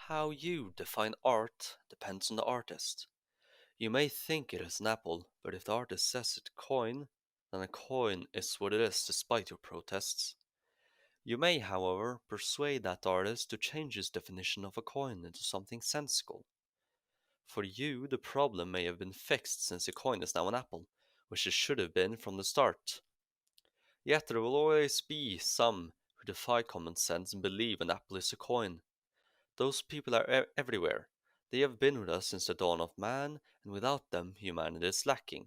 How you define art depends on the artist. You may think it is an apple, but if the artist says it's a coin, then a coin is what it is despite your protests. You may, however, persuade that artist to change his definition of a coin into something sensible. For you, the problem may have been fixed since a coin is now an apple, which it should have been from the start. Yet there will always be some who defy common sense and believe an apple is a coin. Those people are everywhere. They have been with us since the dawn of man, and without them humanity is lacking.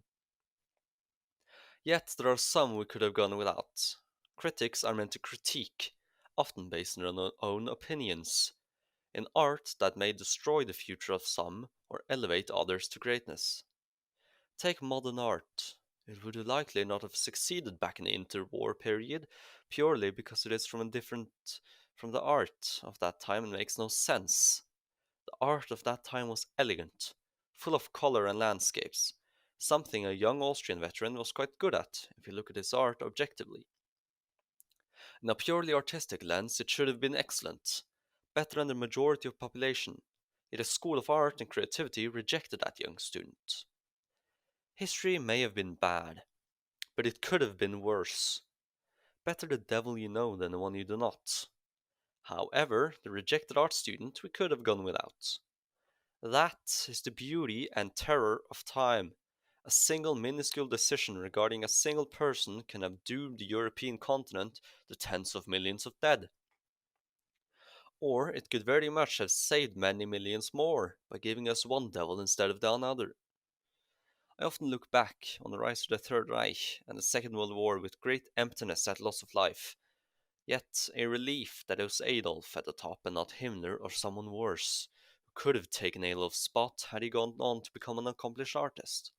Yet there are some we could have gone without. Critics are meant to critique, often based on their own opinions, in art that may destroy the future of some or elevate others to greatness. Take modern art. It would likely not have succeeded back in the interwar period, purely because it is from a different from the art of that time and makes no sense. The art of that time was elegant, full of color and landscapes, something a young Austrian veteran was quite good at if you look at his art objectively. In a purely artistic lens, it should have been excellent, better than the majority of population. Yet a school of art and creativity rejected that young student. History may have been bad, but it could have been worse. Better the devil you know than the one you do not. However, the rejected art student we could have gone without. That is the beauty and terror of time. A single minuscule decision regarding a single person can have doomed the European continent to tens of millions of dead. Or it could very much have saved many millions more by giving us one devil instead of the another. I often look back on the rise of the Third Reich and the Second World War with great emptiness at loss of life, yet a relief that it was Adolf at the top and not Himmler or someone worse, who could have taken Adolf's spot had he gone on to become an accomplished artist.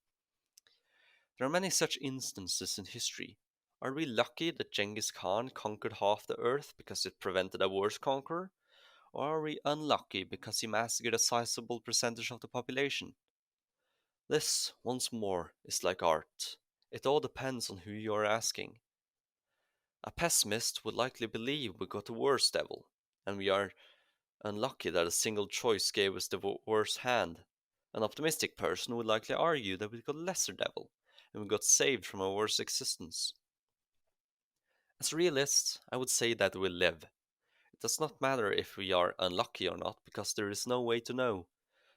There are many such instances in history. Are we lucky that Genghis Khan conquered half the earth because it prevented a worse conqueror? Or are we unlucky because he massacred a sizable percentage of the population? This, once more, is like art. It all depends on who you are asking. A pessimist would likely believe we got the worst devil, and we are unlucky that a single choice gave us the worse hand. An optimistic person would likely argue that we got lesser devil, and we got saved from a worse existence. As a realist, I would say that we live. It does not matter if we are unlucky or not, because there is no way to know.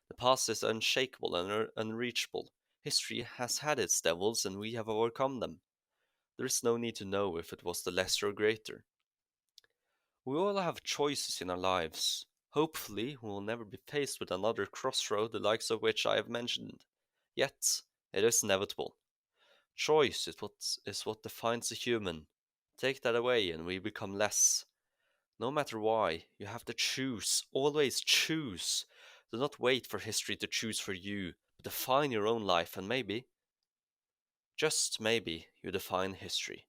The past is unshakable and unreachable. History has had its devils, and we have overcome them. There is no need to know if it was the lesser or greater. We all have choices in our lives. Hopefully, we will never be faced with another crossroad the likes of which I have mentioned. Yet, it is inevitable. Choice is what defines a human. Take that away and we become less. No matter why, you have to choose. Always choose. Do not wait for history to choose for you, but define your own life and maybe, just maybe, you define history.